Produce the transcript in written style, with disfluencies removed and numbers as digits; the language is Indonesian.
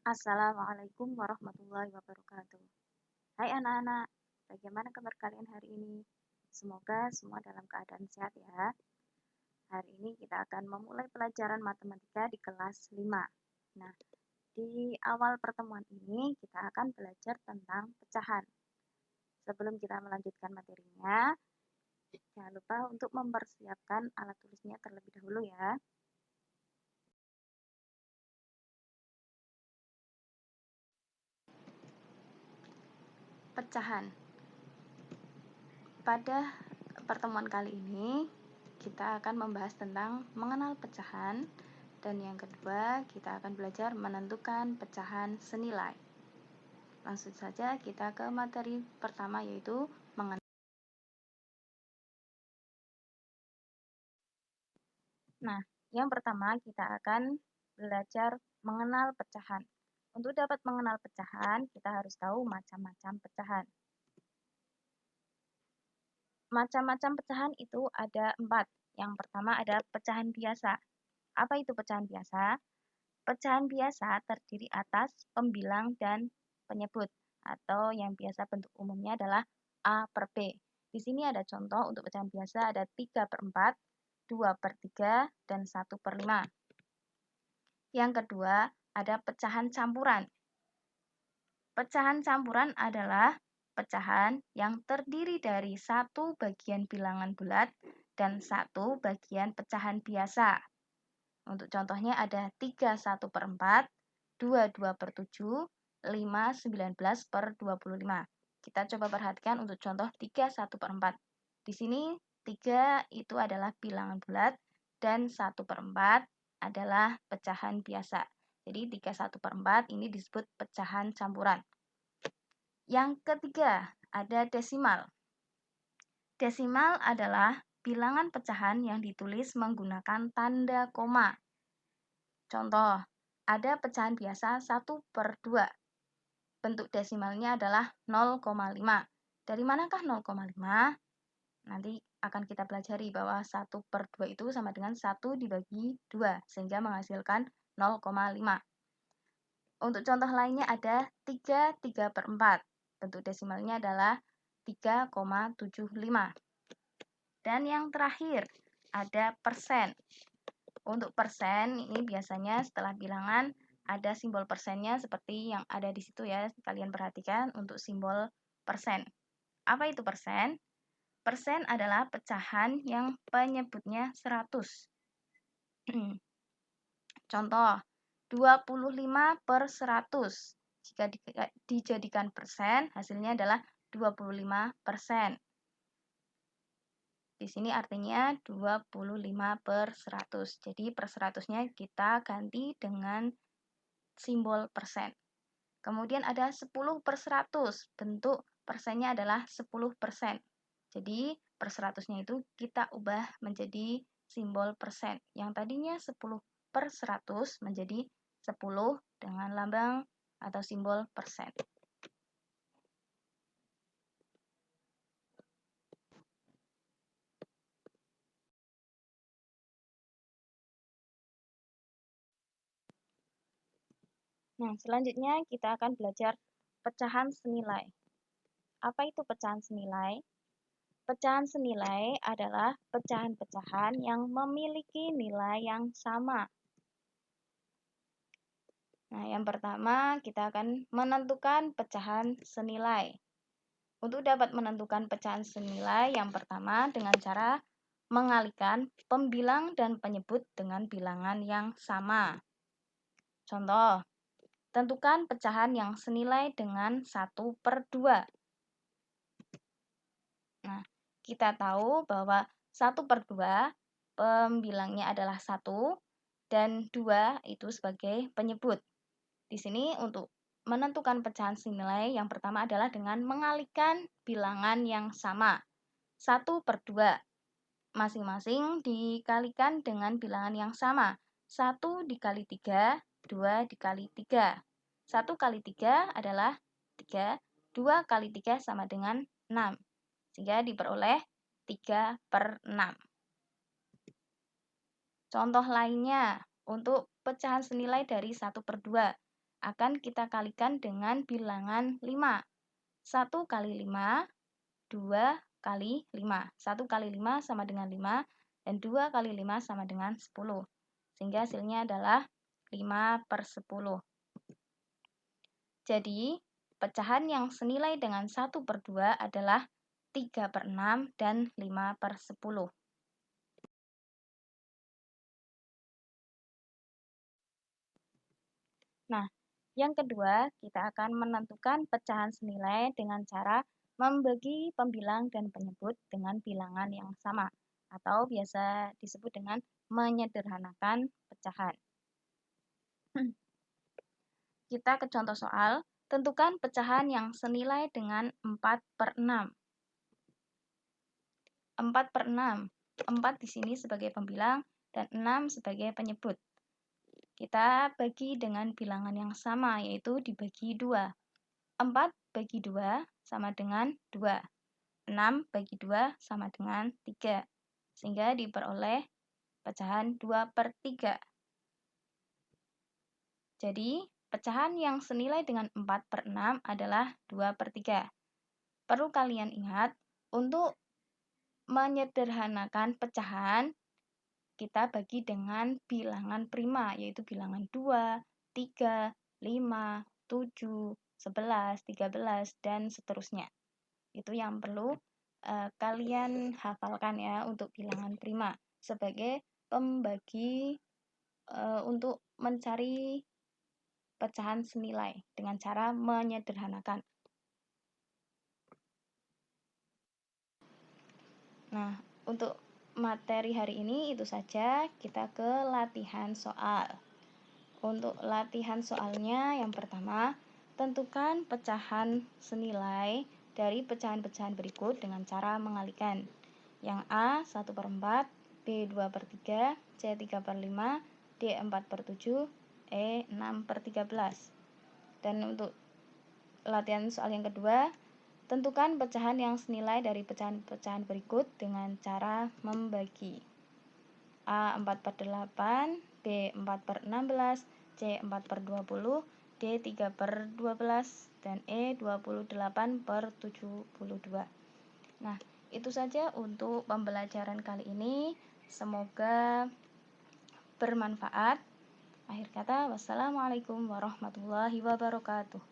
Assalamualaikum warahmatullahi wabarakatuh. Hai anak-anak, bagaimana kabar kalian hari ini? Semoga semua dalam keadaan sehat ya. Hari ini kita akan memulai pelajaran matematika di kelas 5. Nah, di awal pertemuan ini kita akan belajar tentang pecahan. Sebelum kita melanjutkan materinya, jangan lupa untuk mempersiapkan alat tulisnya terlebih dahulu ya. Pecahan. Pada pertemuan kali ini, kita akan membahas tentang mengenal pecahan, dan yang kedua, kita akan belajar menentukan pecahan senilai. Langsung saja kita ke materi pertama, yaitu mengenal. Nah, yang pertama kita akan belajar mengenal pecahan. Untuk dapat mengenal pecahan, kita harus tahu macam-macam pecahan. Macam-macam pecahan itu ada 4. Yang pertama ada pecahan biasa. Apa itu pecahan biasa? Pecahan biasa terdiri atas pembilang dan penyebut, atau yang biasa bentuk umumnya adalah A per B. Di sini ada contoh untuk pecahan biasa, ada 3/4, 2/3, dan 1/5. Yang kedua, ada pecahan campuran. Pecahan campuran adalah pecahan yang terdiri dari satu bagian bilangan bulat dan satu bagian pecahan biasa. Untuk contohnya ada 3/1/4, 2/2/7, 5/19/25. Kita coba perhatikan untuk contoh 3/1/4. Di sini 3 itu adalah bilangan bulat dan 1/4 adalah pecahan biasa. Jadi 3/1/4 ini disebut pecahan campuran. Yang ketiga ada desimal. Desimal adalah bilangan pecahan yang ditulis menggunakan tanda koma. Contoh, ada pecahan biasa 1/2. Bentuk desimalnya adalah 0,5. Dari manakah 0,5? Nanti akan kita pelajari bahwa 1/2 itu sama dengan 1 dibagi 2, sehingga menghasilkan 0,5. Untuk contoh lainnya ada 3/4. Bentuk desimalnya adalah 3,75. Dan yang terakhir ada persen. Untuk persen ini biasanya setelah bilangan ada simbol persennya seperti yang ada di situ ya. Kalian perhatikan untuk simbol persen. Apa itu persen? Persen adalah pecahan yang penyebutnya 100. Contoh, 25/100. Jika dijadikan persen, hasilnya adalah 25%. Di sini artinya 25/100. Jadi per 100-nya kita ganti dengan simbol persen. Kemudian ada 10/100. Bentuk persennya adalah 10%. Jadi per 100-nya itu kita ubah menjadi simbol persen. Yang tadinya 10/100 menjadi 10 dengan lambang atau simbol persen. Nah, selanjutnya kita akan belajar pecahan senilai. Apa itu pecahan senilai? Pecahan senilai adalah pecahan-pecahan yang memiliki nilai yang sama. Nah, yang pertama kita akan menentukan pecahan senilai. Untuk dapat menentukan pecahan senilai, yang pertama dengan cara mengalihkan pembilang dan penyebut dengan bilangan yang sama. Contoh, tentukan pecahan yang senilai dengan 1/2. Nah, kita tahu bahwa 1/2 pembilangnya adalah 1 dan 2 itu sebagai penyebut. Di sini untuk menentukan pecahan senilai yang pertama adalah dengan mengalihkan bilangan yang sama. 1/2 masing-masing dikalikan dengan bilangan yang sama. 1 dikali 3, 2 dikali 3. 1 kali 3 adalah 3, 2 kali 3 sama dengan 6. Sehingga diperoleh 3/6. Contoh lainnya, untuk pecahan senilai dari 1/2. akan kita kalikan dengan bilangan 5. 1 kali 5, 2 kali 5. 1 kali 5 sama dengan 5, dan 2 kali 5 sama dengan 10. Sehingga hasilnya adalah 5/10. Jadi, pecahan yang senilai dengan 1/2 adalah 3/6 dan 5/10. Nah, yang kedua, kita akan menentukan pecahan senilai dengan cara membagi pembilang dan penyebut dengan bilangan yang sama, atau biasa disebut dengan menyederhanakan pecahan. Kita ke contoh soal, tentukan pecahan yang senilai dengan 4/6. 4/6. 4 di sini sebagai pembilang dan 6 sebagai penyebut. Kita bagi dengan bilangan yang sama, yaitu dibagi 2. 4 bagi 2 sama dengan 2. 6 bagi 2 sama dengan 3. Sehingga diperoleh pecahan 2/3. Jadi, pecahan yang senilai dengan 4/6 adalah 2/3. Perlu kalian ingat, untuk menyederhanakan pecahan, kita bagi dengan bilangan prima, yaitu bilangan 2, 3, 5, 7, 11, 13, dan seterusnya. Itu yang perlu kalian hafalkan ya untuk bilangan prima sebagai pembagi untuk mencari pecahan senilai dengan cara menyederhanakan. Nah, untuk materi hari ini itu saja. Kita ke latihan soal. Untuk latihan soalnya, yang pertama, tentukan pecahan senilai dari pecahan-pecahan berikut dengan cara mengalihkan. Yang A 1/4, B 2/3, C 3/5, D 4/7, E 6/13. Dan untuk latihan soal yang kedua, tentukan pecahan yang senilai dari pecahan-pecahan berikut dengan cara membagi. A 4/8, B 4/16, C 4/20, D 3/12, dan E 28/72. Nah, itu saja untuk pembelajaran kali ini. Semoga bermanfaat. Akhir kata, wassalamualaikum warahmatullahi wabarakatuh.